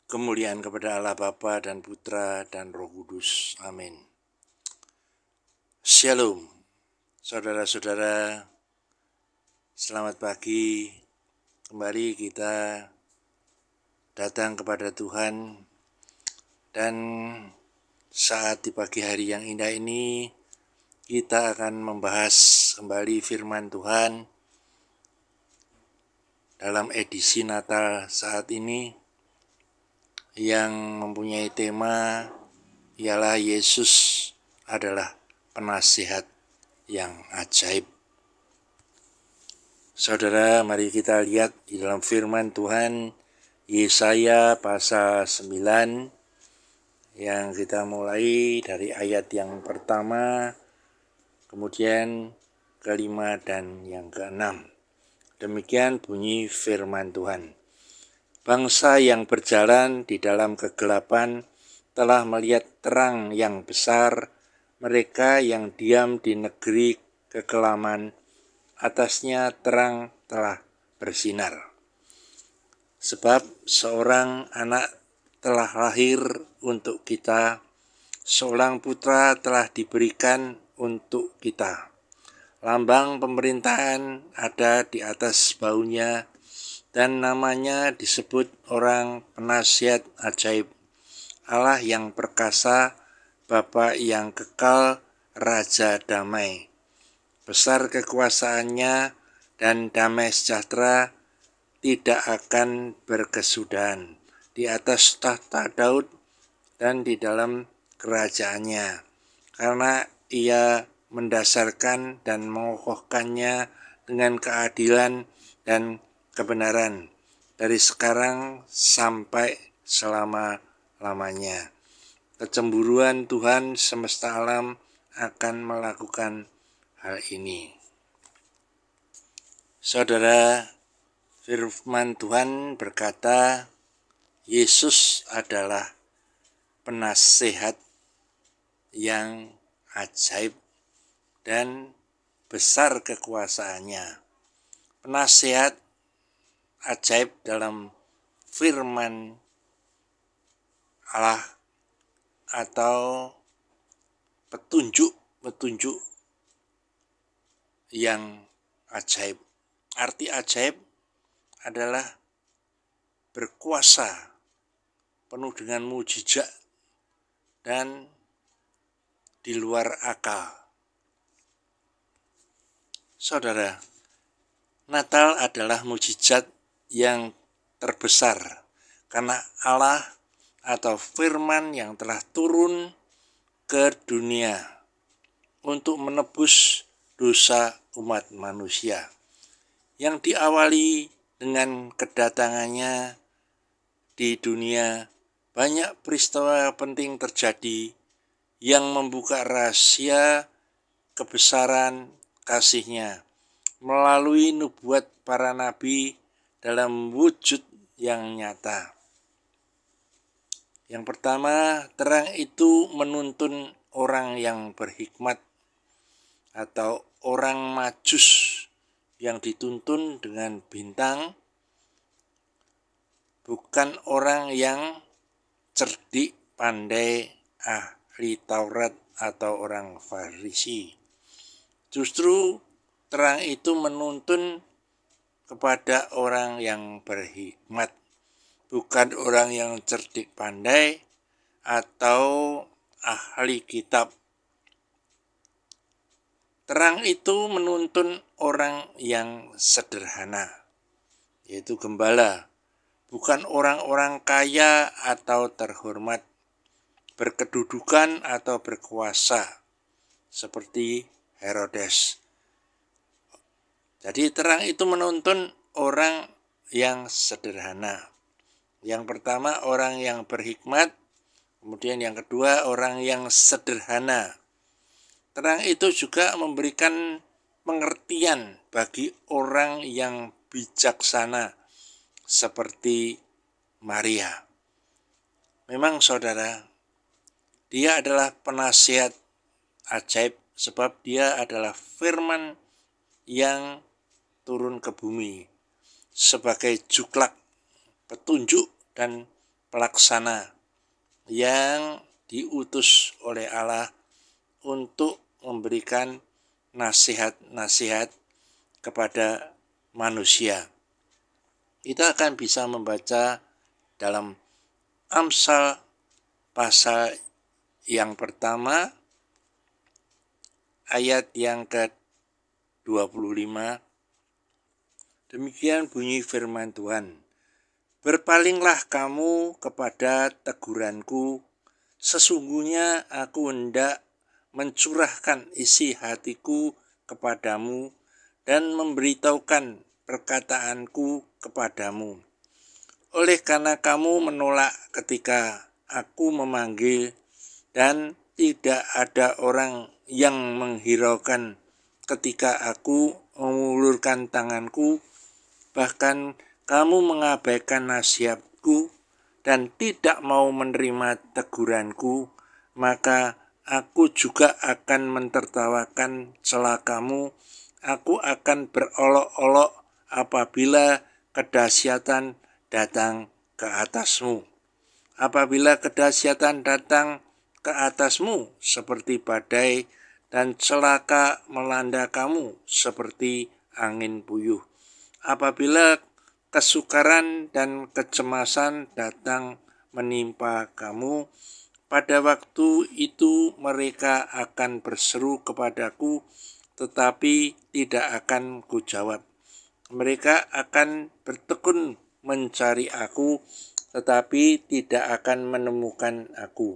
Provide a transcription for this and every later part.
Kemuliaan kepada Allah Bapa dan Putra dan Roh Kudus. Amin. Shalom, saudara-saudara. Selamat pagi. Kembali kita datang kepada Tuhan. Dan saat di pagi hari yang indah ini, kita akan membahas kembali firman Tuhan dalam edisi Natal saat ini yang mempunyai tema ialah Yesus adalah penasihat yang ajaib. Saudara, mari kita lihat di dalam firman Tuhan Yesaya pasal 9 yang kita mulai dari ayat yang pertama, kemudian kelima dan yang keenam. Demikian bunyi firman Tuhan. Bangsa yang berjalan di dalam kegelapan telah melihat terang yang besar. Mereka yang diam di negeri kekelaman, atasnya terang telah bersinar. Sebab seorang anak telah lahir untuk kita, seorang putra telah diberikan untuk kita. Lambang pemerintahan ada di atas bahunya, dan namanya disebut orang penasihat ajaib, Allah yang perkasa, Bapa yang kekal, Raja damai. Besar kekuasaannya dan damai sejahtera tidak akan berkesudahan di atas tahta Daud dan di dalam kerajaannya, karena ia mendasarkan dan mengokohkannya dengan keadilan dan kebenaran dari sekarang sampai selama-lamanya. Kecemburuan Tuhan semesta alam akan melakukan hal ini. Saudara, firman Tuhan berkata, Yesus adalah penasihat yang ajaib dan besar kekuasaannya. Penasihat ajaib dalam firman Allah atau petunjuk yang ajaib. Arti ajaib adalah berkuasa, penuh dengan mujizat dan di luar akal. Saudara, Natal adalah mujizat yang terbesar karena Allah atau firman yang telah turun ke dunia untuk menebus dosa umat manusia, yang diawali dengan kedatangannya di dunia. Banyak peristiwa penting terjadi yang membuka rahasia kebesaran kasih-Nya melalui nubuat para nabi dalam wujud yang nyata. Yang pertama, terang itu menuntun orang yang berhikmat atau orang Majus yang dituntun dengan bintang, bukan orang yang cerdik, pandai, ahli Taurat atau orang Farisi. Justru terang itu menuntun kepada orang yang berhikmat, bukan orang yang cerdik pandai atau ahli kitab. Terang itu menuntun orang yang sederhana, yaitu gembala, bukan orang-orang kaya atau terhormat, berkedudukan atau berkuasa, seperti Herodes. Jadi terang itu menuntun orang yang sederhana. Yang pertama orang yang berhikmat, kemudian yang kedua orang yang sederhana. Terang itu juga memberikan pengertian bagi orang yang bijaksana seperti Maria. Memang saudara, dia adalah penasihat ajaib sebab dia adalah firman yang turun ke bumi sebagai juklak, petunjuk dan pelaksana yang diutus oleh Allah untuk memberikan nasihat-nasihat kepada manusia. Kita akan bisa membaca dalam Amsal pasal yang pertama ayat yang ke-25. Demikian bunyi firman Tuhan. Berpalinglah kamu kepada teguranku, sesungguhnya aku hendak mencurahkan isi hatiku kepadamu dan memberitahukan perkataanku kepadamu. Oleh karena kamu menolak ketika aku memanggil dan tidak ada orang yang menghiraukan ketika aku mengulurkan tanganku, bahkan kamu mengabaikan nasihatku dan tidak mau menerima teguranku, maka aku juga akan mentertawakan celakamu. Aku akan berolok-olok apabila kedahsyatan datang ke atasmu. Apabila kedahsyatan datang ke atasmu seperti badai dan celaka melanda kamu seperti angin puyuh. Apabila kesukaran dan kecemasan datang menimpa kamu, pada waktu itu mereka akan berseru kepadaku, tetapi tidak akan kujawab. Mereka akan bertekun mencari aku, tetapi tidak akan menemukan aku.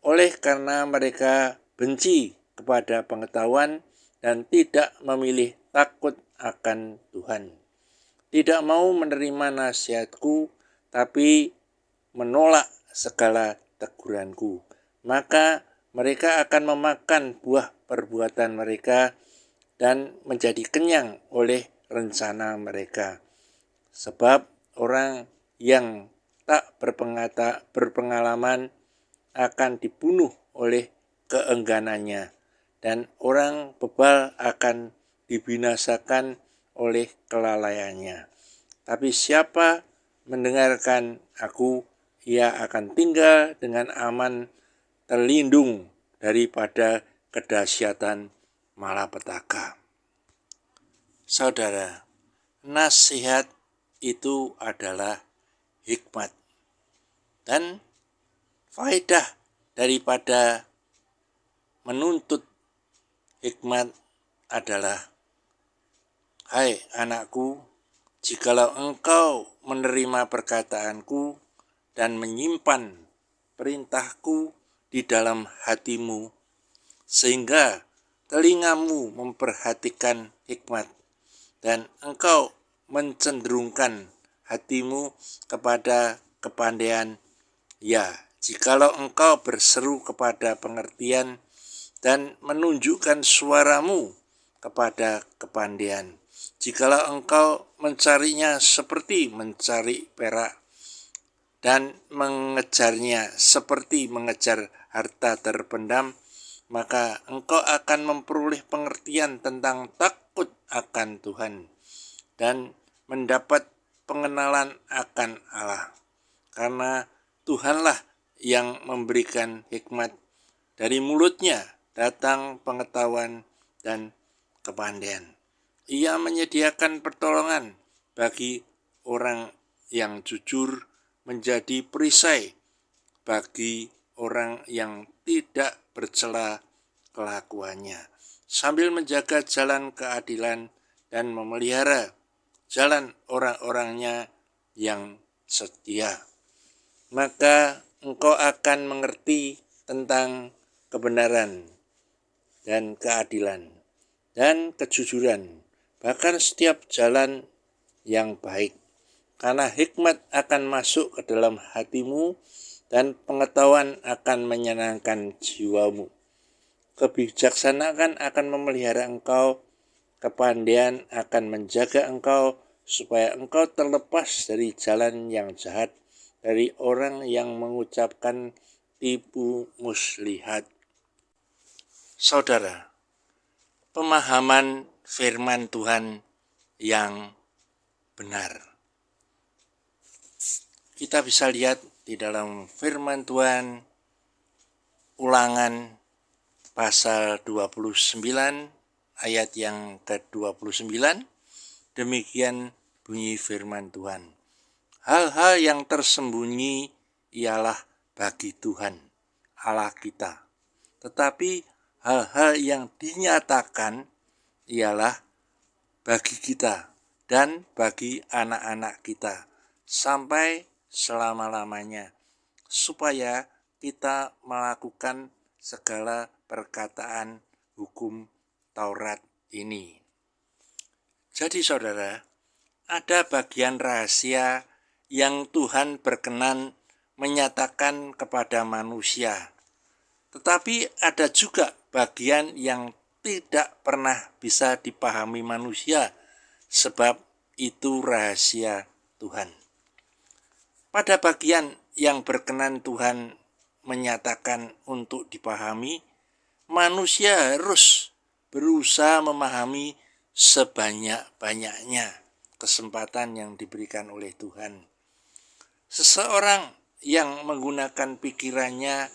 Oleh karena mereka benci kepada pengetahuan dan tidak memilih takut akan Tuhan. Tidak mau menerima nasihatku, tapi menolak segala teguranku. Maka mereka akan memakan buah perbuatan mereka dan menjadi kenyang oleh rencana mereka. Sebab orang yang tak berpengalaman akan dibunuh oleh keengganannya, dan orang bebal akan dibinasakan oleh kelalaiannya. Tapi siapa mendengarkan aku, ia akan tinggal dengan aman, terlindung daripada kedahsyatan malapetaka. Saudara, nasihat itu adalah hikmat, dan faedah daripada menuntut hikmat adalah, hai anakku, jikalau engkau menerima perkataanku dan menyimpan perintahku di dalam hatimu, sehingga telingamu memperhatikan hikmat dan engkau mencenderungkan hatimu kepada kepandaian, ya, jikalau engkau berseru kepada pengertian dan menunjukkan suaramu kepada kepandaian, jikalau engkau mencarinya seperti mencari perak dan mengejarnya seperti mengejar harta terpendam, maka engkau akan memperoleh pengertian tentang takut akan Tuhan dan mendapat pengenalan akan Allah. Karena Tuhanlah yang memberikan hikmat, dari mulutnya datang pengetahuan dan kepandaian. Ia menyediakan pertolongan bagi orang yang jujur, menjadi perisai bagi orang yang tidak bercela kelakuannya, sambil menjaga jalan keadilan dan memelihara jalan orang-orangnya yang setia. Maka engkau akan mengerti tentang kebenaran dan keadilan dan kejujuran, bahkan setiap jalan yang baik. Karena hikmat akan masuk ke dalam hatimu dan pengetahuan akan menyenangkan jiwamu. Kebijaksanaan akan memelihara engkau, kepandaian akan menjaga engkau, supaya engkau terlepas dari jalan yang jahat, dari orang yang mengucapkan tipu muslihat. Saudara, pemahaman firman Tuhan yang benar, kita bisa lihat di dalam firman Tuhan Ulangan pasal 29 ayat yang ke-29. Demikian bunyi firman Tuhan. Hal-hal yang tersembunyi ialah bagi Tuhan Allah kita. Tetapi hal-hal yang dinyatakan ialah bagi kita dan bagi anak-anak kita sampai selama-lamanya, supaya kita melakukan segala perkataan hukum Taurat ini. Jadi saudara, ada bagian rahasia yang Tuhan berkenan menyatakan kepada manusia. Tetapi ada juga bagian yang tidak pernah bisa dipahami manusia, sebab itu rahasia Tuhan. Pada bagian yang berkenan Tuhan menyatakan untuk dipahami, manusia harus berusaha memahami sebanyak-banyaknya kesempatan yang diberikan oleh Tuhan. Seseorang yang menggunakan pikirannya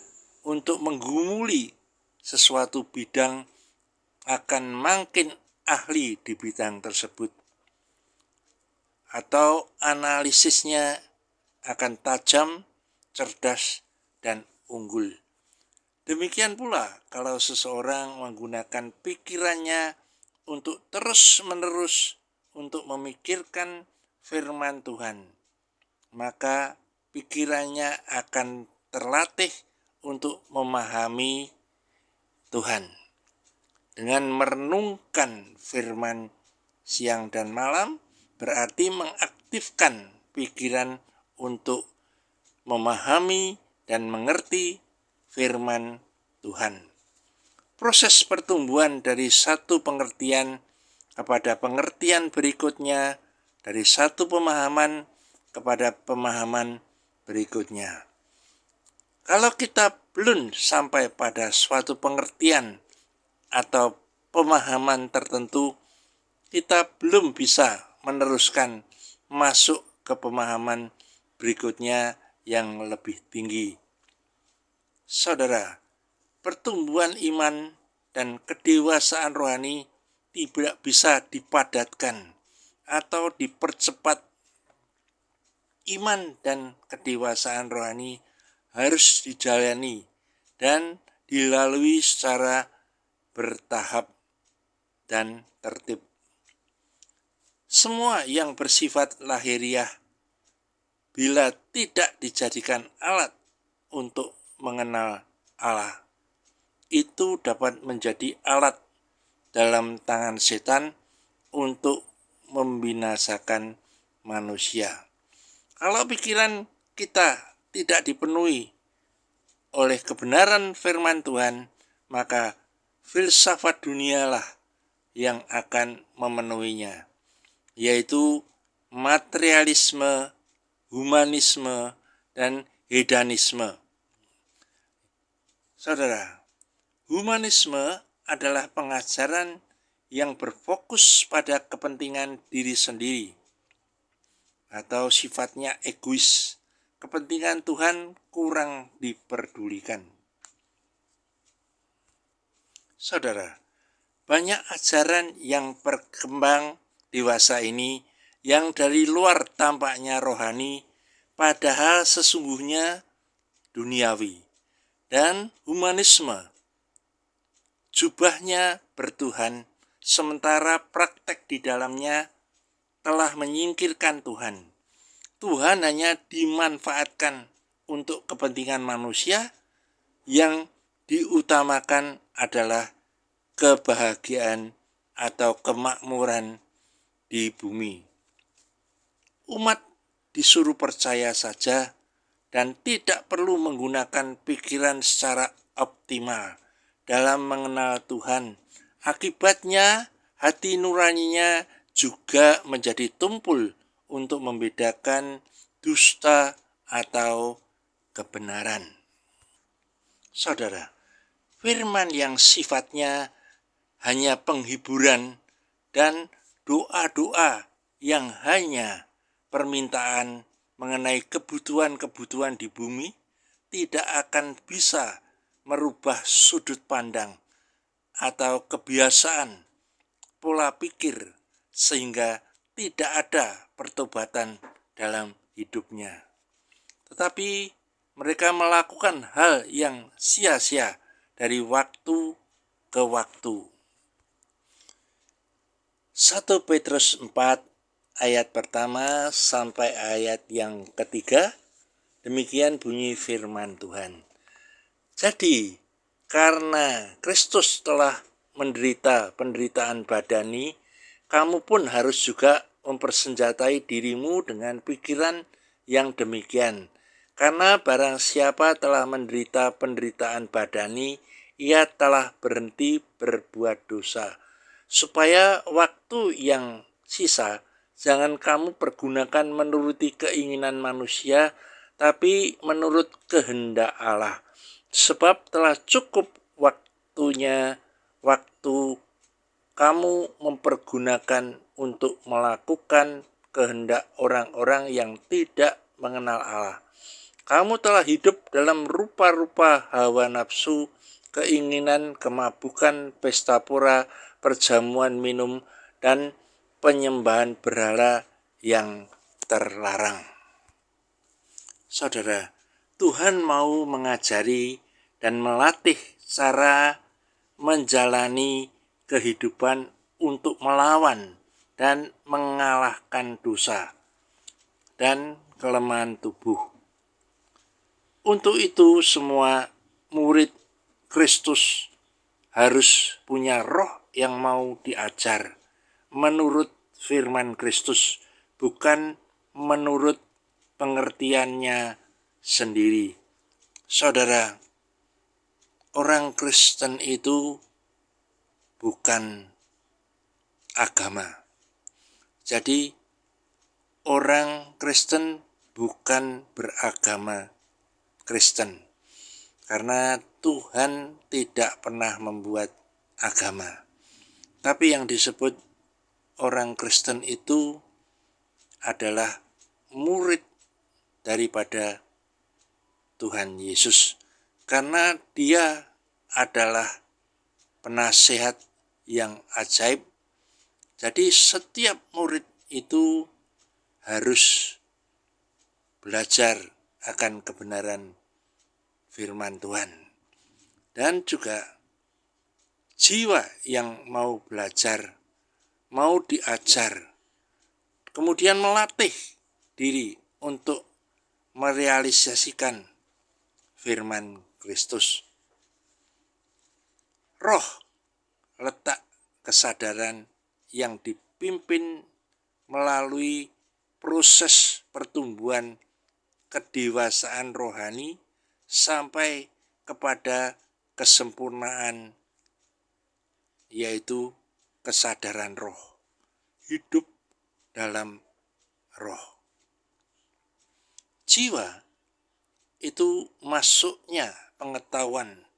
untuk menggumuli sesuatu bidang akan makin ahli di bidang tersebut, atau analisisnya akan tajam, cerdas, dan unggul. Demikian pula kalau seseorang menggunakan pikirannya untuk terus-menerus untuk memikirkan firman Tuhan, maka pikirannya akan terlatih untuk memahami Tuhan. Dengan merenungkan firman siang dan malam, berarti mengaktifkan pikiran untuk memahami dan mengerti firman Tuhan. Proses pertumbuhan dari satu pengertian kepada pengertian berikutnya, dari satu pemahaman kepada pemahaman berikutnya. Kalau kita belum sampai pada suatu pengertian atau pemahaman tertentu, kita belum bisa meneruskan masuk ke pemahaman berikutnya yang lebih tinggi. Saudara, pertumbuhan iman dan kedewasaan rohani tidak bisa dipadatkan atau dipercepat. Iman dan kedewasaan rohani harus dijalani dan dilalui secara bertahap dan tertib. Semua yang bersifat lahiriah, bila tidak dijadikan alat untuk mengenal Allah, itu dapat menjadi alat dalam tangan setan untuk membinasakan manusia. Kalau pikiran kita tidak dipenuhi oleh kebenaran firman Tuhan, maka filsafat dunialah yang akan memenuhinya, yaitu materialisme, humanisme, dan hedonisme. Saudara, humanisme adalah pengajaran yang berfokus pada kepentingan diri sendiri atau sifatnya egois. Kepentingan Tuhan kurang diperdulikan. Saudara, banyak ajaran yang berkembang dewasa ini yang dari luar tampaknya rohani, padahal sesungguhnya duniawi. Dan humanisme, jubahnya bertuhan, sementara praktek di dalamnya telah menyingkirkan Tuhan. Tuhan hanya dimanfaatkan untuk kepentingan manusia, yang diutamakan adalah kebahagiaan atau kemakmuran di bumi. Umat disuruh percaya saja dan tidak perlu menggunakan pikiran secara optimal dalam mengenal Tuhan. Akibatnya hati nuraninya juga menjadi tumpul untuk membedakan dusta atau kebenaran. Saudara, firman yang sifatnya hanya penghiburan dan doa-doa yang hanya permintaan mengenai kebutuhan-kebutuhan di bumi tidak akan bisa merubah sudut pandang atau kebiasaan pola pikir sehingga tidak ada pertobatan dalam hidupnya. Tetapi mereka melakukan hal yang sia-sia dari waktu ke waktu. 1 Petrus 4 ayat pertama sampai ayat yang ketiga, demikian bunyi firman Tuhan. Jadi, karena Kristus telah menderita penderitaan badani, kamu pun harus juga mempersenjatai dirimu dengan pikiran yang demikian. Karena barang siapa telah menderita penderitaan badani, ia telah berhenti berbuat dosa. Supaya waktu yang sisa, jangan kamu pergunakan menuruti keinginan manusia, tapi menurut kehendak Allah. Sebab telah cukup waktunya waktu kamu mempergunakan untuk melakukan kehendak orang-orang yang tidak mengenal Allah. Kamu telah hidup dalam rupa-rupa hawa nafsu, keinginan, kemabukan, pesta pora, perjamuan minum, dan penyembahan berhala yang terlarang. Saudara, Tuhan mau mengajari dan melatih cara menjalani kehidupan untuk melawan dan mengalahkan dosa dan kelemahan tubuh. Untuk itu semua murid Kristus harus punya roh yang mau diajar menurut firman Kristus, bukan menurut pengertiannya sendiri. Saudara, orang Kristen itu bukan agama. Jadi orang Kristen bukan beragama Kristen, karena Tuhan tidak pernah membuat agama. Tapi yang disebut orang Kristen itu adalah murid daripada Tuhan Yesus, karena Dia adalah penasehat yang ajaib. Jadi setiap murid itu harus belajar akan kebenaran firman Tuhan. Dan juga jiwa yang mau belajar, mau diajar, kemudian melatih diri untuk merealisasikan firman Kristus. Roh letak kesadaran yang dipimpin melalui proses pertumbuhan kedewasaan rohani sampai kepada kesempurnaan, yaitu kesadaran roh, hidup dalam roh. Jiwa itu masuknya pengetahuan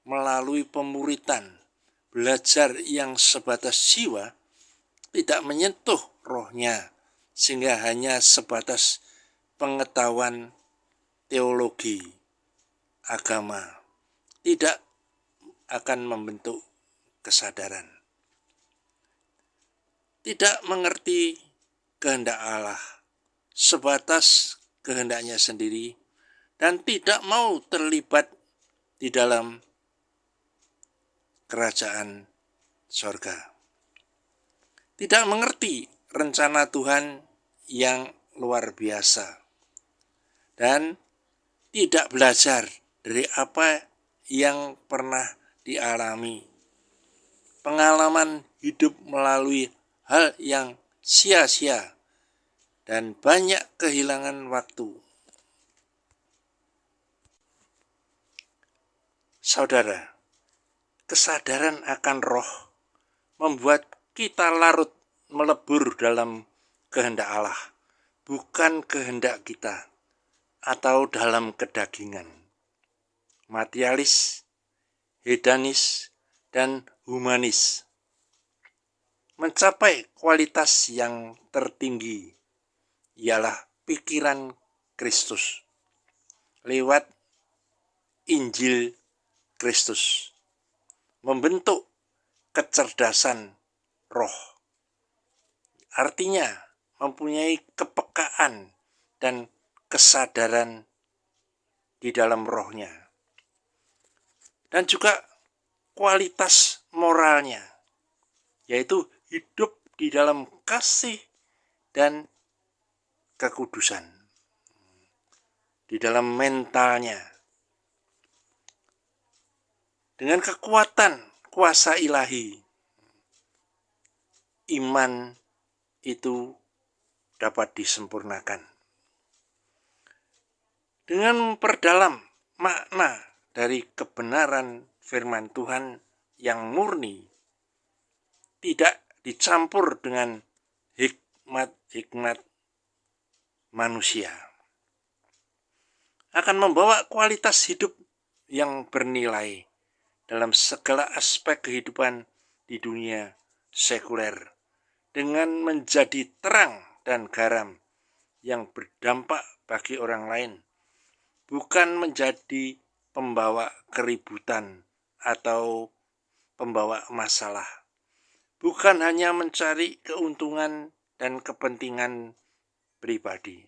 melalui pemuritan, belajar yang sebatas jiwa, tidak menyentuh rohnya, sehingga hanya sebatas pengetahuan teologi agama, tidak akan membentuk kesadaran. Tidak mengerti kehendak Allah, sebatas kehendaknya sendiri, dan tidak mau terlibat di dalam kerajaan sorga. Tidak mengerti rencana Tuhan yang luar biasa, dan tidak belajar dari apa yang pernah dialami. Pengalaman hidup melalui hal yang sia-sia dan banyak kehilangan waktu. Saudara, kesadaran akan roh membuat kita larut melebur dalam kehendak Allah, bukan kehendak kita atau dalam kedagingan. Materialis, hedonis, dan humanis. Mencapai kualitas yang tertinggi ialah pikiran Kristus, lewat Injil Kristus, membentuk kecerdasan roh. Artinya mempunyai kepekaan dan kesadaran di dalam rohnya. Dan juga kualitas moralnya, yaitu hidup di dalam kasih dan kekudusan. Di dalam mentalnya, dengan kekuatan kuasa ilahi, iman itu dapat disempurnakan. Dengan memperdalam makna dari kebenaran firman Tuhan yang murni, tidak dicampur dengan hikmat-hikmat manusia, akan membawa kualitas hidup yang bernilai dalam segala aspek kehidupan di dunia sekuler, dengan menjadi terang dan garam yang berdampak bagi orang lain, bukan menjadi pembawa keributan atau pembawa masalah, bukan hanya mencari keuntungan dan kepentingan pribadi.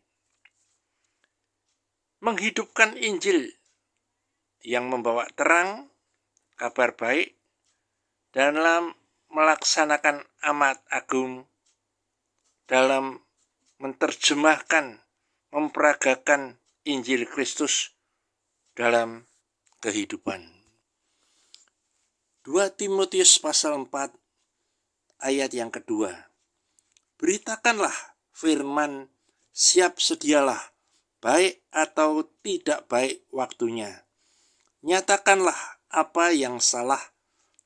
Menghidupkan Injil yang membawa terang, kabar baik, dalam melaksanakan amat agung, dalam menerjemahkan, memperagakan Injil Kristus dalam kehidupan. 2 Timotius pasal 4 ayat yang kedua. Beritakanlah firman, siap sedialah, baik atau tidak baik waktunya. Nyatakanlah apa yang salah,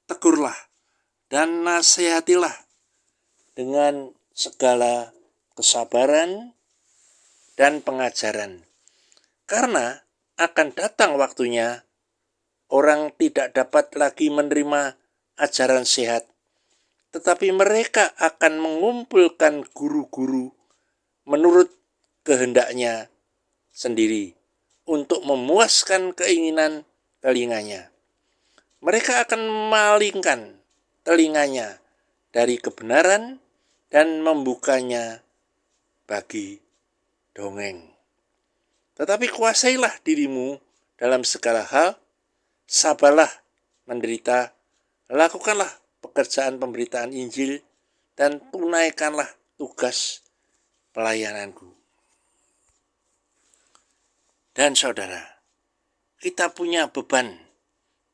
tegurlah, dan nasihatilah dengan segala kesabaran dan pengajaran. Karena akan datang waktunya, orang tidak dapat lagi menerima ajaran sehat, tetapi mereka akan mengumpulkan guru-guru menurut kehendaknya sendiri untuk memuaskan keinginan telinganya. Mereka akan memalingkan telinganya dari kebenaran dan membukanya bagi dongeng. Tetapi kuasailah dirimu dalam segala hal, sabarlah menderita, lakukanlah pekerjaan pemberitaan Injil, dan tunaikanlah tugas pelayananku. Dan saudara, kita punya beban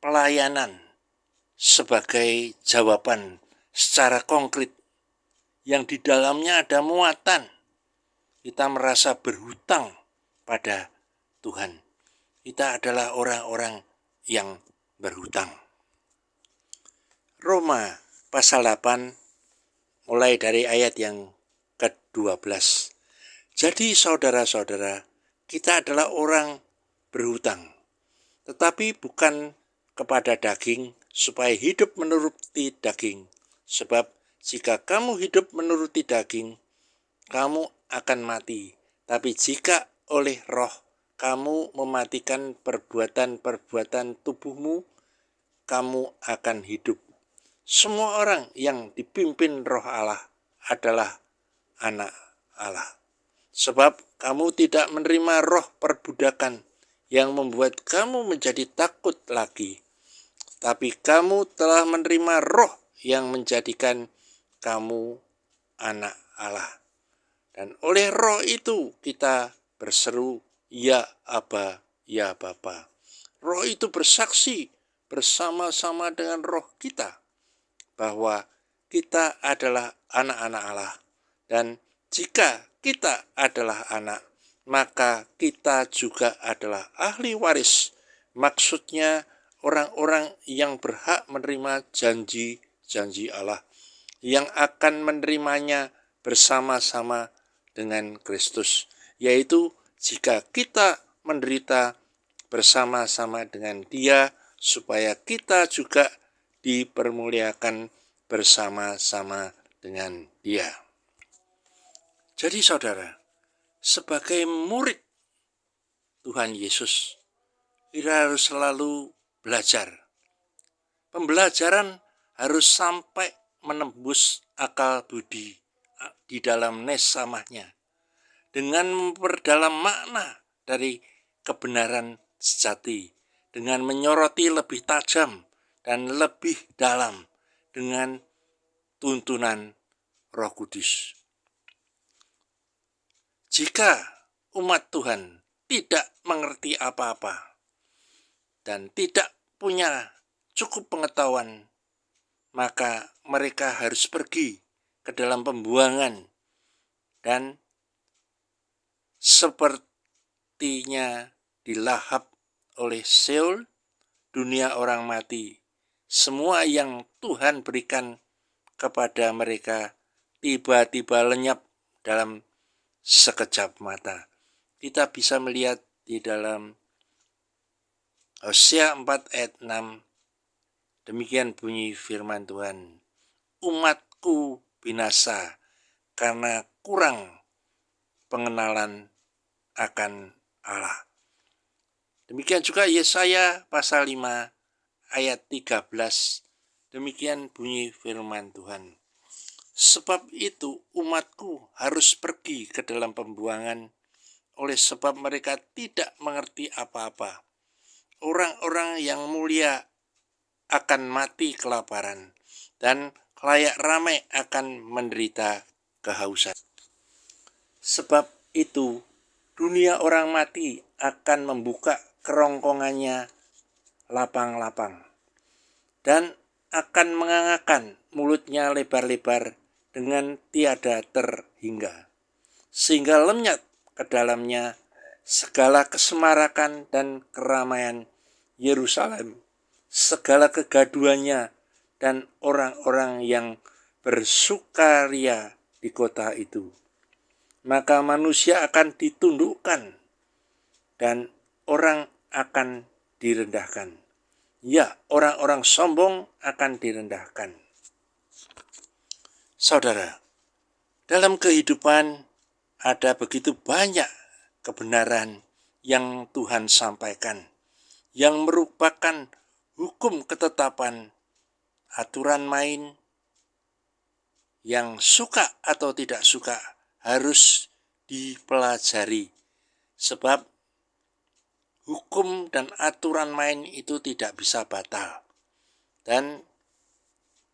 pelayanan sebagai jawaban secara konkret yang di dalamnya ada muatan. Kita merasa berhutang pada Tuhan. Kita adalah orang-orang yang berhutang. Roma pasal 8 mulai dari ayat yang ke-12. Jadi saudara-saudara, kita adalah orang berhutang, tetapi bukan kepada daging, supaya hidup menuruti daging. Sebab jika kamu hidup menuruti daging, kamu akan mati. Tapi jika oleh roh kamu mematikan perbuatan-perbuatan tubuhmu, kamu akan hidup. Semua orang yang dipimpin roh Allah adalah anak Allah. Sebab kamu tidak menerima roh perbudakan yang membuat kamu menjadi takut lagi, tapi kamu telah menerima roh yang menjadikan kamu anak Allah. Dan oleh roh itu kita berseru, ya Aba, ya Bapa. Roh itu bersaksi bersama-sama dengan roh kita bahwa kita adalah anak-anak Allah. Dan jika kita adalah anak, maka kita juga adalah ahli waris. Maksudnya orang-orang yang berhak menerima janji-janji Allah, yang akan menerimanya bersama-sama dengan Kristus, yaitu jika kita menderita bersama-sama dengan Dia, supaya kita juga dipermuliakan bersama-sama dengan Dia. Jadi saudara, sebagai murid Tuhan Yesus. Kita harus selalu belajar. Pembelajaran harus sampai menembus akal budi di dalam nesamahnya, dengan memperdalam makna dari kebenaran sejati, dengan menyoroti lebih tajam dan lebih dalam dengan tuntunan Roh Kudus. Jika umat Tuhan tidak mengerti apa-apa dan tidak punya cukup pengetahuan, maka mereka harus pergi ke dalam pembuangan dan sepertinya dilahap oleh Sheol, dunia orang mati. Semua yang Tuhan berikan kepada mereka tiba-tiba lenyap dalam sekejap mata. Kita bisa melihat di dalam Hosea 4 ayat 6. Demikian bunyi firman Tuhan. Umatku binasa karena kurang pengenalan akan Allah. Demikian juga Yesaya pasal 5 ayat 13. Demikian bunyi firman Tuhan. Sebab itu umatku harus pergi ke dalam pembuangan, oleh sebab mereka tidak mengerti apa-apa. Orang-orang yang mulia akan mati kelaparan, dan layak ramai akan menderita kehausan. Sebab itu dunia orang mati akan membuka kerongkongannya lapang-lapang, dan akan mengangakan mulutnya lebar-lebar dengan tiada terhingga, sehingga lenyap ke dalamnya segala kesemarakan dan keramaian Yerusalem, segala kegaduhannya dan orang-orang yang bersukaria di kota itu. Maka manusia akan ditundukkan dan orang akan direndahkan. Ya, orang-orang sombong akan direndahkan. Saudara, dalam kehidupan ada begitu banyak kebenaran yang Tuhan sampaikan, yang merupakan hukum ketetapan, aturan main, yang suka atau tidak suka harus dipelajari. Sebab hukum dan aturan main itu tidak bisa batal. Dan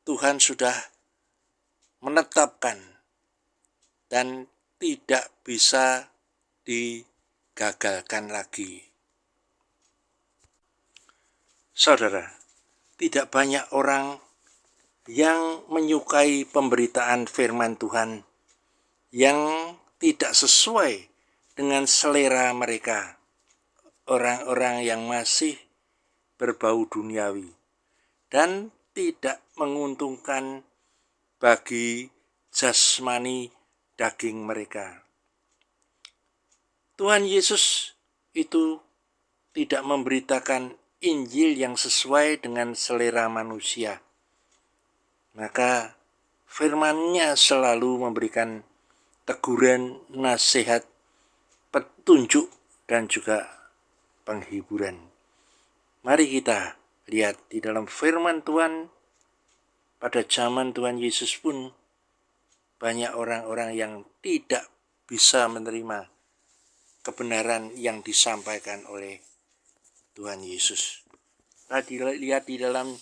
Tuhan sudah menetapkan dan tidak bisa digagalkan lagi. Saudara, tidak banyak orang yang menyukai pemberitaan firman Tuhan yang tidak sesuai dengan selera mereka, orang-orang yang masih berbau duniawi dan tidak menguntungkan bagi jasmani daging mereka. Tuhan Yesus itu tidak memberitakan Injil yang sesuai dengan selera manusia. Maka firman-Nya selalu memberikan teguran, nasihat, petunjuk, dan juga penghiburan. Mari kita lihat di dalam firman Tuhan, pada zaman Tuhan Yesus pun banyak orang-orang yang tidak bisa menerima kebenaran yang disampaikan oleh Tuhan Yesus. Tadi lihat di dalam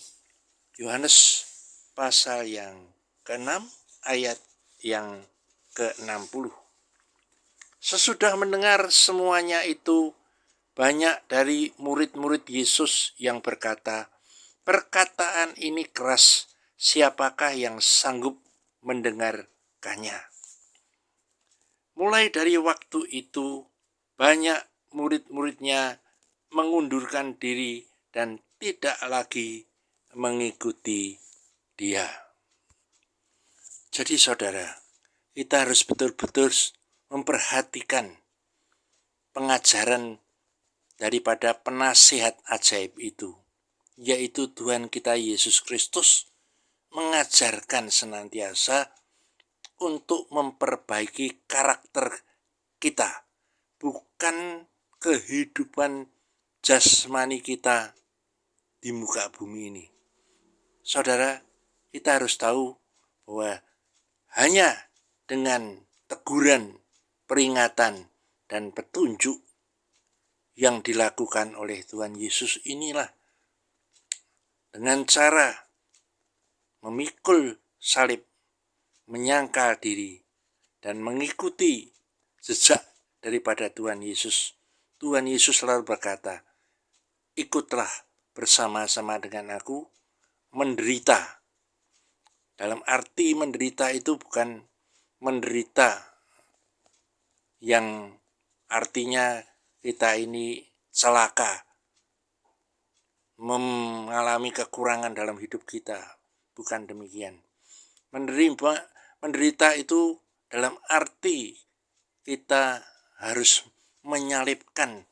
Yohanes pasal yang ke-6 ayat yang ke-60. Sesudah mendengar semuanya itu, banyak dari murid-murid Yesus yang berkata, "Perkataan ini keras, siapakah yang sanggup mendengarkannya?" Mulai dari waktu itu, banyak murid-muridnya mengundurkan diri dan tidak lagi mengikuti dia. Jadi saudara, kita harus betul-betul memperhatikan pengajaran daripada penasihat ajaib itu, yaitu Tuhan kita Yesus Kristus mengajarkan senantiasa untuk memperbaiki karakter kita, bukan kehidupan jasmani kita di muka bumi ini. Saudara, kita harus tahu bahwa hanya dengan teguran, peringatan, dan petunjuk yang dilakukan oleh Tuhan Yesus inilah, dengan cara memikul salib, menyangkal diri, dan mengikuti jejak daripada Tuhan Yesus. Tuhan Yesus selalu berkata, ikutlah bersama-sama dengan aku menderita. Dalam arti menderita itu bukan menderita yang artinya kita ini celaka, mengalami kekurangan dalam hidup kita. Bukan demikian. Menderita itu dalam arti kita harus menyalipkan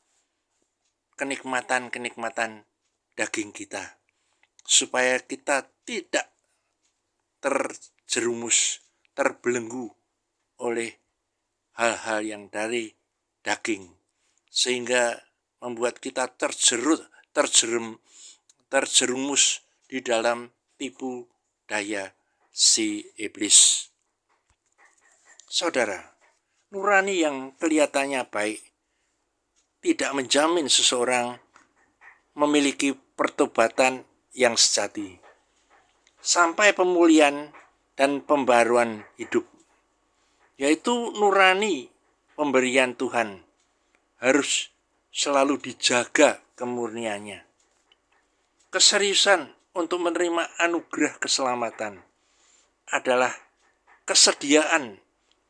kenikmatan-kenikmatan daging kita, supaya kita tidak terjerumus, terbelenggu oleh hal-hal yang dari daging, sehingga membuat kita terjerumus di dalam tipu daya si iblis. Saudara, nurani yang kelihatannya baik tidak menjamin seseorang memiliki pertobatan yang sejati sampai pemulihan dan pembaruan hidup, yaitu nurani pemberian Tuhan harus selalu dijaga kemurniannya. Keseriusan untuk menerima anugerah keselamatan adalah kesediaan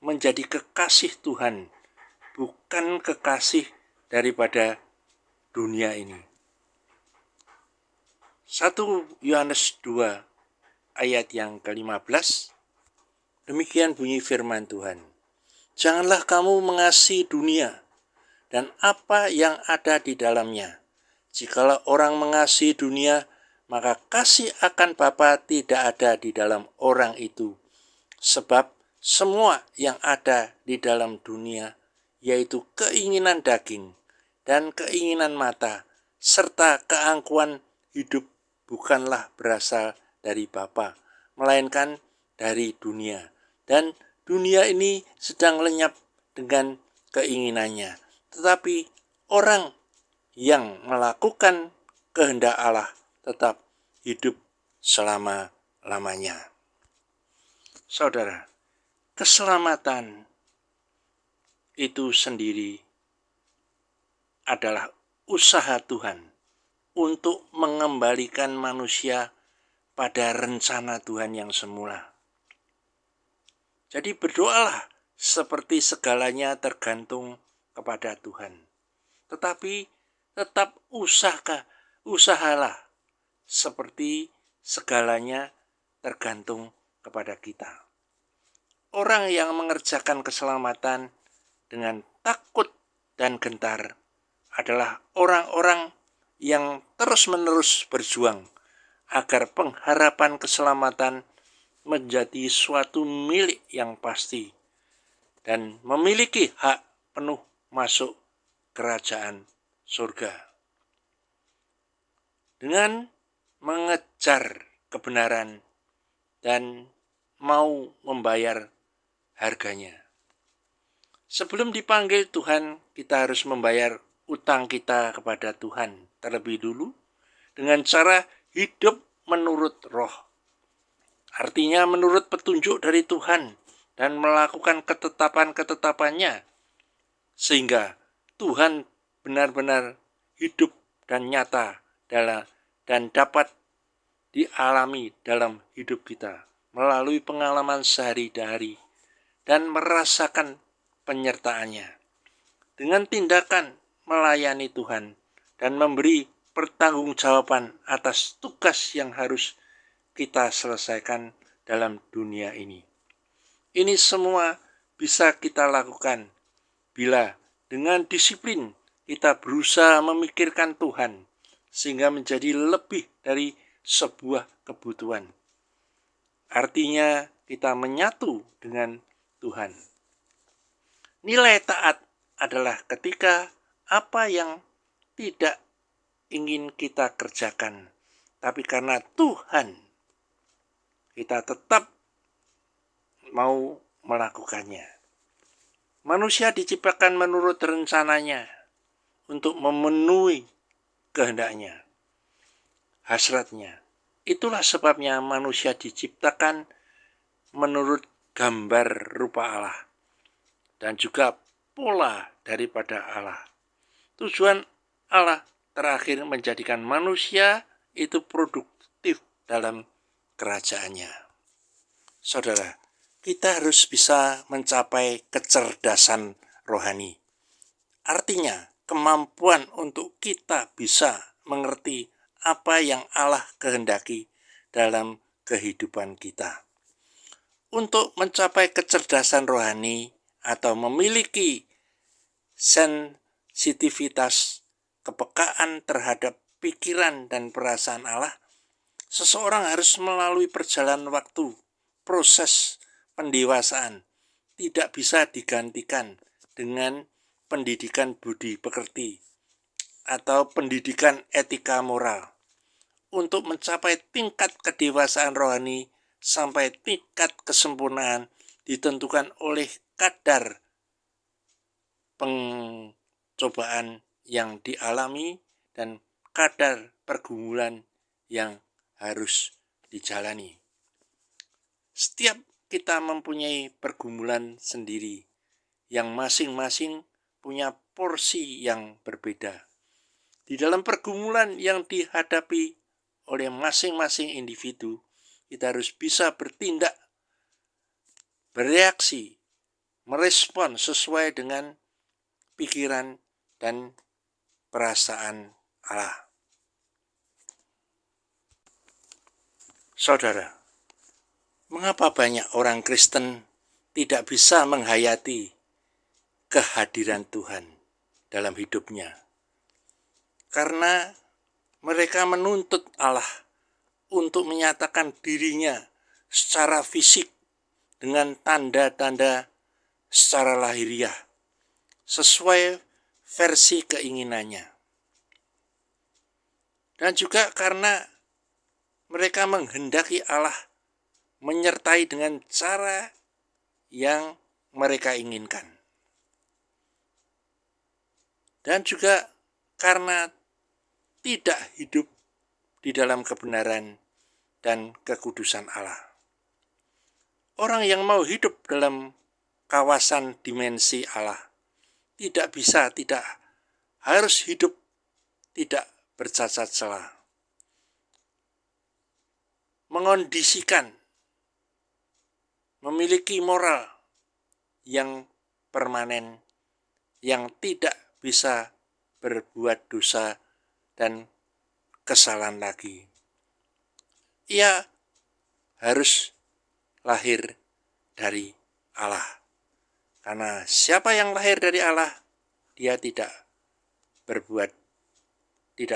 menjadi kekasih Tuhan, bukan kekasih daripada dunia ini. 1 Yohanes 2 ayat yang ke-15, demikian bunyi firman Tuhan. Janganlah kamu mengasihi dunia dan apa yang ada di dalamnya. Jikalau orang mengasihi dunia, maka kasih akan Bapa tidak ada di dalam orang itu. Sebab semua yang ada di dalam dunia, yaitu keinginan daging dan keinginan mata, serta keangkuhan hidup, bukanlah berasal dari Bapa, melainkan dari dunia. Dan dunia ini sedang lenyap dengan keinginannya. Tetapi orang yang melakukan kehendak Allah tetap hidup selama-lamanya. Saudara, keselamatan itu sendiri adalah usaha Tuhan untuk mengembalikan manusia pada rencana Tuhan yang semula. Jadi berdoalah seperti segalanya tergantung kepada Tuhan. Tetapi tetap usahalah seperti segalanya tergantung kepada kita. Orang yang mengerjakan keselamatan dengan takut dan gentar adalah orang-orang yang terus-menerus berjuang agar pengharapan keselamatan menjadi suatu milik yang pasti dan memiliki hak penuh masuk kerajaan surga. Dengan mengejar kebenaran dan mau membayar harganya. Sebelum dipanggil Tuhan, kita harus membayar utang kita kepada Tuhan terlebih dulu dengan cara hidup menurut roh. Artinya menurut petunjuk dari Tuhan dan melakukan ketetapan-ketetapannya, sehingga Tuhan benar-benar hidup dan nyata dan dapat dialami dalam hidup kita melalui pengalaman sehari-hari dan merasakan penyertaannya. Dengan tindakan melayani Tuhan dan memberi pertanggungjawaban atas tugas yang harus kita selesaikan dalam dunia ini. Ini semua bisa kita lakukan bila dengan disiplin kita berusaha memikirkan Tuhan sehingga menjadi lebih dari sebuah kebutuhan. Artinya kita menyatu dengan Tuhan. Nilai taat adalah ketika apa yang tidak ingin kita kerjakan, tapi karena Tuhan kita tetap mau melakukannya. Manusia diciptakan menurut rencananya untuk memenuhi kehendaknya, hasratnya. Itulah sebabnya manusia diciptakan menurut gambar rupa Allah dan juga pola daripada Allah. Tujuan Allah terakhir menjadikan manusia itu produktif dalam kerajaannya. Saudara, kita harus bisa mencapai kecerdasan rohani. Artinya, kemampuan untuk kita bisa mengerti apa yang Allah kehendaki dalam kehidupan kita. Untuk mencapai kecerdasan rohani atau memiliki sensitivitas, kepekaan terhadap pikiran dan perasaan Allah, seseorang harus melalui perjalanan waktu, proses pendewasaan. Tidak bisa digantikan dengan pendidikan budi pekerti atau pendidikan etika moral. Untuk mencapai tingkat kedewasaan rohani sampai tingkat kesempurnaan ditentukan oleh kadar pencobaan yang dialami dan kadar pergumulan yang harus dijalani. Setiap kita mempunyai pergumulan sendiri yang masing-masing punya porsi yang berbeda. Di dalam pergumulan yang dihadapi oleh masing-masing individu, kita harus bisa bertindak, bereaksi, merespon sesuai dengan pikiran dan perasaan Allah. Saudara, mengapa banyak orang Kristen tidak bisa menghayati kehadiran Tuhan dalam hidupnya? Karena mereka menuntut Allah untuk menyatakan dirinya secara fisik dengan tanda-tanda secara lahiriah, sesuai versi keinginannya. Dan juga karena mereka menghendaki Allah menyertai dengan cara yang mereka inginkan. Dan juga karena tidak hidup di dalam kebenaran dan kekudusan Allah. Orang yang mau hidup dalam kawasan dimensi Allah tidak harus hidup tidak bercacat celah. Mengondisikan, memiliki moral yang permanen, yang tidak bisa berbuat dosa dan kesalahan lagi. Ia harus lahir dari Allah. Karena siapa yang lahir dari Allah, dia tidak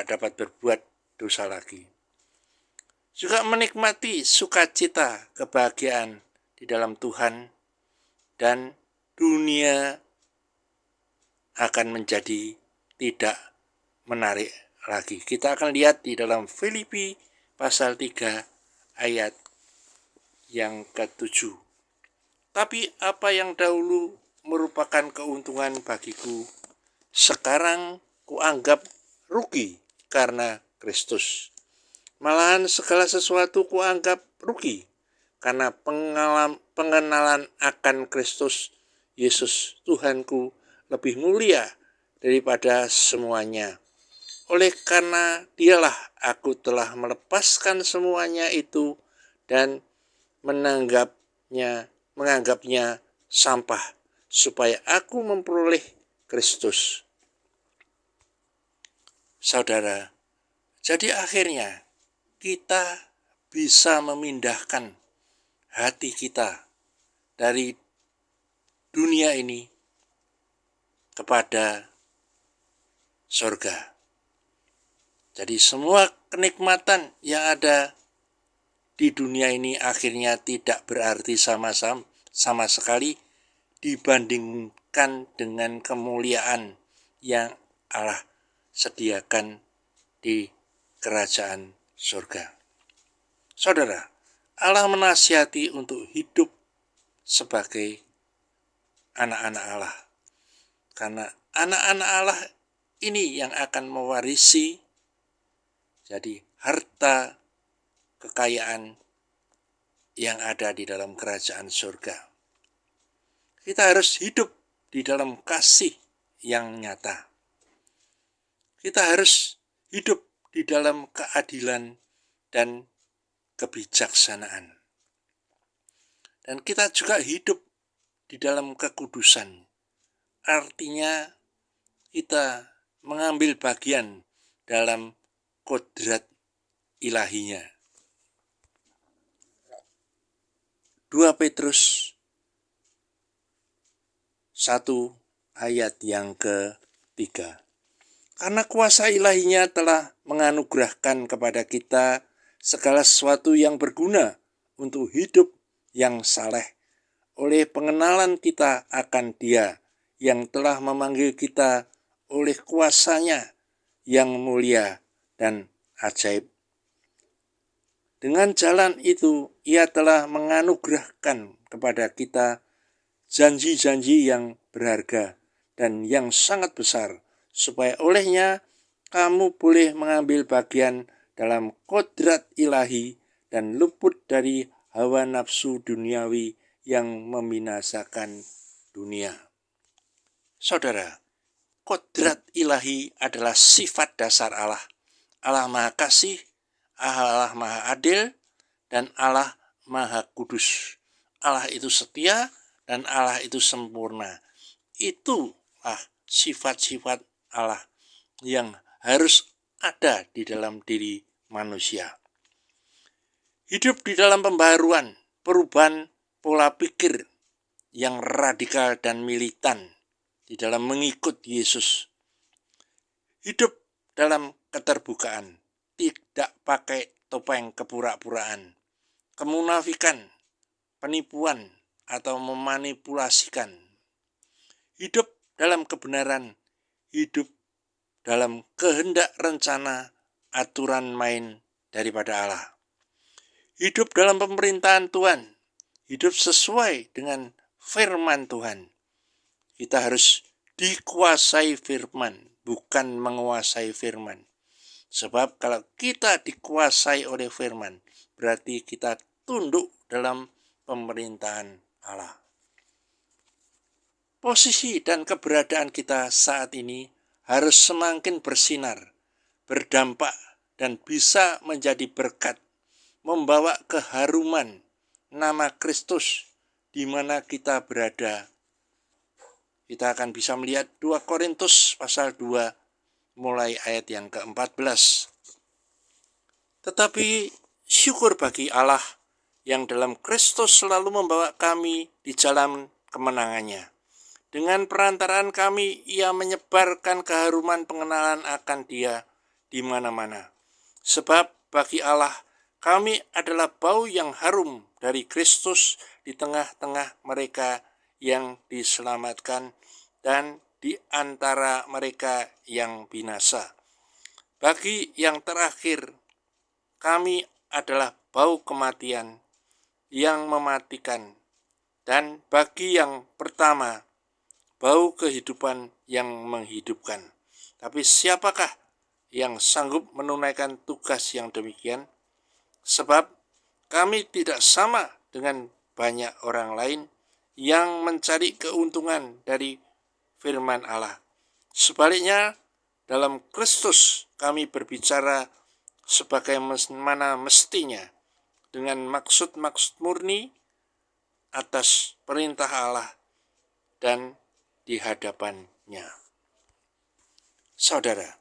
dapat berbuat dosa lagi. Juga menikmati sukacita, kebahagiaan di dalam Tuhan, dan dunia akan menjadi tidak menarik lagi. Kita akan lihat di dalam Filipi pasal 3 ayat yang ke-7. Tapi apa yang dahulu merupakan keuntungan bagiku, sekarang kuanggap rugi karena Kristus. Malahan segala sesuatu kuanggap rugi karena pengenalan akan Kristus Yesus Tuhanku lebih mulia daripada semuanya. Oleh karena dialah aku telah melepaskan semuanya itu dan menganggapnya sampah supaya aku memperoleh Kristus. Saudara, jadi akhirnya kita bisa memindahkan hati kita dari dunia ini kepada surga. Jadi semua kenikmatan yang ada di dunia ini akhirnya tidak berarti sama sekali dibandingkan dengan kemuliaan yang Allah sediakan di kerajaan surga. Saudara, Allah menasihati untuk hidup sebagai anak-anak Allah. Karena anak-anak Allah ini yang akan mewarisi jadi harta kekayaan yang ada di dalam kerajaan surga. Kita harus hidup di dalam kasih yang nyata. Kita harus hidup di dalam keadilan dan kebijaksanaan. Dan kita juga hidup di dalam kekudusan. Artinya kita mengambil bagian dalam kodrat ilahinya. 2 Petrus 1 ayat yang ke-3. Karena kuasa ilahinya telah menganugerahkan kepada kita segala sesuatu yang berguna untuk hidup yang saleh oleh pengenalan kita akan Dia yang telah memanggil kita oleh kuasanya yang mulia dan ajaib. Dengan jalan itu, Ia telah menganugerahkan kepada kita janji-janji yang berharga dan yang sangat besar, supaya olehnya kamu boleh mengambil bagian dalam kodrat ilahi dan luput dari hawa nafsu duniawi yang membinasakan dunia. Saudara, kodrat ilahi adalah sifat dasar Allah. Allah Maha Kasih, Allah Maha Adil, dan Allah Maha Kudus. Allah itu setia dan Allah itu sempurna. Itulah sifat-sifat Allah yang harus ada di dalam diri manusia. Hidup di dalam pembaharuan, perubahan pola pikir yang radikal dan militan di dalam mengikut Yesus. Hidup dalam keterbukaan, tidak pakai topeng kepura-puraan, kemunafikan, penipuan, atau memanipulasikan. Hidup dalam kebenaran, hidup dalam kehendak rencana aturan main daripada Allah. Hidup dalam pemerintahan Tuhan, hidup sesuai dengan firman Tuhan. Kita harus dikuasai firman, bukan menguasai firman. Sebab kalau kita dikuasai oleh firman, berarti kita tunduk dalam pemerintahan Allah. Posisi dan keberadaan kita saat ini harus semakin bersinar, berdampak, dan bisa menjadi berkat, membawa keharuman nama Kristus di mana kita berada. Kita akan bisa melihat 2 Korintus pasal 2 mulai ayat yang ke-14. Tetapi syukur bagi Allah yang dalam Kristus selalu membawa kami di jalan kemenangannya. Dengan perantaraan kami, Ia menyebarkan keharuman pengenalan akan Dia di mana-mana. Sebab bagi Allah, kami adalah bau yang harum dari Kristus di tengah-tengah mereka yang diselamatkan dan di antara mereka yang binasa. Bagi yang terakhir, kami adalah bau kematian yang mematikan, dan bagi yang pertama, bau kehidupan yang menghidupkan. Tapi siapakah yang sanggup menunaikan tugas yang demikian? Sebab kami tidak sama dengan banyak orang lain yang mencari keuntungan dari firman Allah. Sebaliknya, dalam Kristus kami berbicara sebagaimana mestinya, dengan maksud-maksud murni atas perintah Allah dan di hadapannya. Saudara,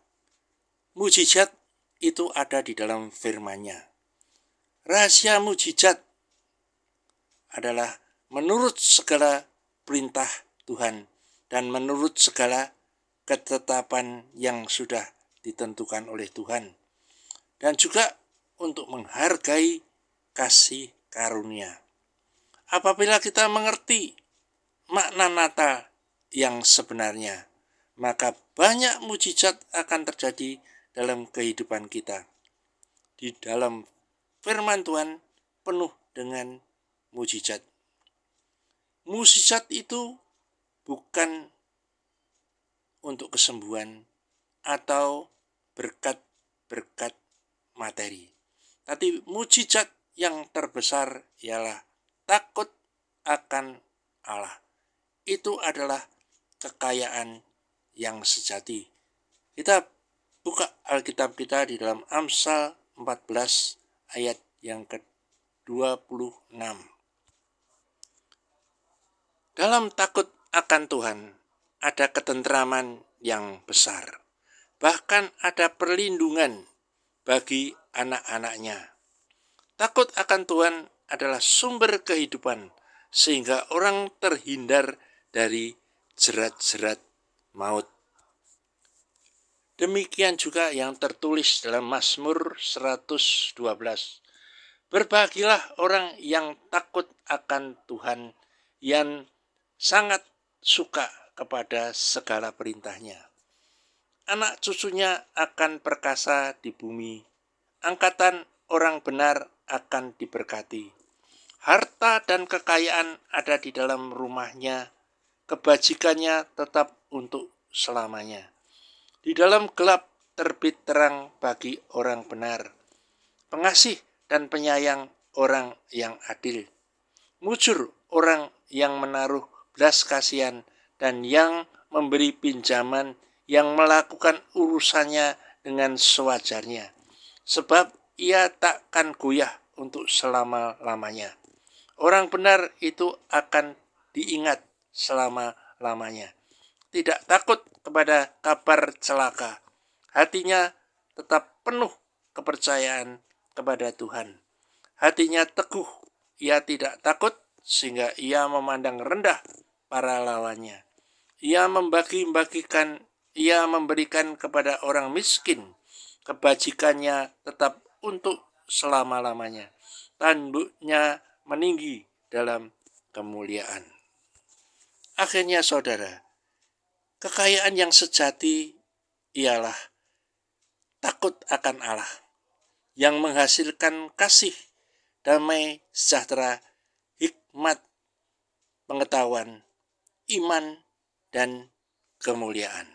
mujizat itu ada di dalam firman-Nya. Rahasia mujizat adalah menurut segala perintah Tuhan dan menurut segala ketetapan yang sudah ditentukan oleh Tuhan. Dan juga untuk menghargai kasih karunia. Apabila kita mengerti makna Natal yang sebenarnya, maka banyak mujizat akan terjadi dalam kehidupan kita. Di dalam firman Tuhan penuh dengan mujizat. Mujizat itu bukan untuk kesembuhan atau berkat-berkat materi. Tapi mujizat yang terbesar ialah takut akan Allah. Itu adalah kekayaan yang sejati. Kita buka Alkitab kita di dalam Amsal 14 ayat yang ke-26. Dalam takut akan Tuhan ada ketentraman yang besar. Bahkan ada perlindungan bagi anak-anaknya. Takut akan Tuhan adalah sumber kehidupan sehingga orang terhindar dari jerat-jerat maut. Demikian juga yang tertulis dalam Mazmur 112. Berbahagialah orang yang takut akan Tuhan, yang sangat suka kepada segala perintahnya. Anak cucunya akan perkasa di bumi, angkatan orang benar akan diberkati. Harta dan kekayaan ada di dalam rumahnya, kebajikannya tetap untuk selamanya. Di dalam gelap terbit terang bagi orang benar, pengasih dan penyayang orang yang adil. Mujur orang yang menaruh belas kasihan dan yang memberi pinjaman, yang melakukan urusannya dengan sewajarnya. Sebab ia takkan goyah untuk selama-lamanya. Orang benar itu akan diingat selama-lamanya. Tidak takut kepada kabar celaka. Hatinya tetap penuh kepercayaan kepada Tuhan. Hatinya teguh, ia tidak takut sehingga ia memandang rendah para lawannya. Ia memberikan kepada orang miskin. Kebajikannya tetap untuk selama-lamanya. Tanduknya meninggi dalam kemuliaan. Akhirnya saudara, kekayaan yang sejati ialah takut akan Allah yang menghasilkan kasih, damai, sejahtera, hikmat, pengetahuan, iman, dan kemuliaan.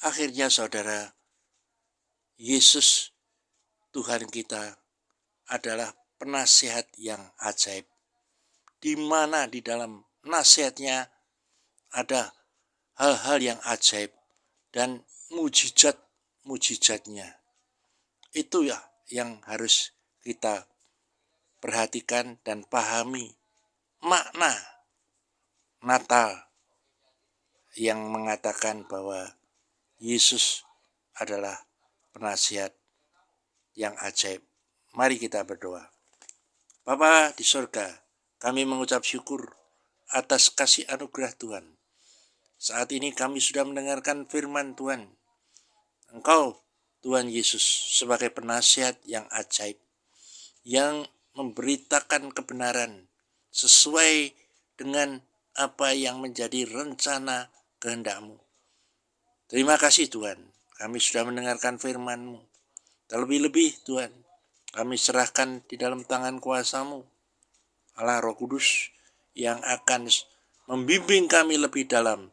Akhirnya saudara, Yesus Tuhan kita adalah penasihat yang ajaib, di mana di dalam nasihatnya ada hal-hal yang ajaib dan mujizat-mujizatnya. Itu ya yang harus kita perhatikan dan pahami makna Natal yang mengatakan bahwa Yesus adalah penasihat yang ajaib. Mari kita berdoa. Bapa di surga, kami mengucap syukur atas kasih anugerah Tuhan. Saat ini kami sudah mendengarkan firman Tuhan. Engkau, Tuhan Yesus, sebagai penasihat yang ajaib, yang memberitakan kebenaran sesuai dengan apa yang menjadi rencana kehendak-Mu. Terima kasih Tuhan, kami sudah mendengarkan firman-Mu. Terlebih-lebih Tuhan, kami serahkan di dalam tangan kuasa-Mu, Allah Roh Kudus, yang akan membimbing kami lebih dalam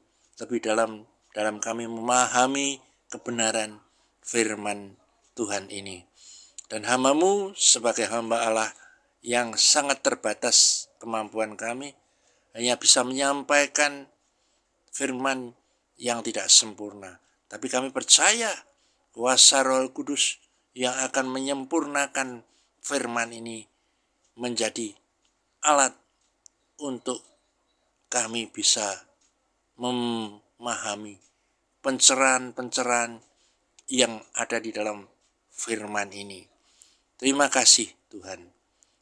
kami memahami kebenaran firman Tuhan ini. Dan hamba-Mu sebagai hamba Allah yang sangat terbatas kemampuan kami, hanya bisa menyampaikan firman yang tidak sempurna. Tapi kami percaya kuasa Roh Kudus yang akan menyempurnakan firman ini menjadi alat untuk kami bisa memahami pencerahan-pencerahan yang ada di dalam firman ini. Terima kasih Tuhan.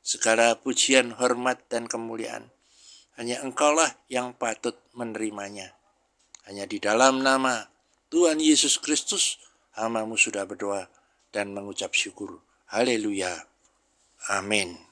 Segala pujian, hormat, dan kemuliaan hanya Engkaulah yang patut menerimanya. Hanya di dalam nama Tuhan Yesus Kristus, hamba-Mu sudah berdoa dan mengucap syukur. Haleluya. Amin.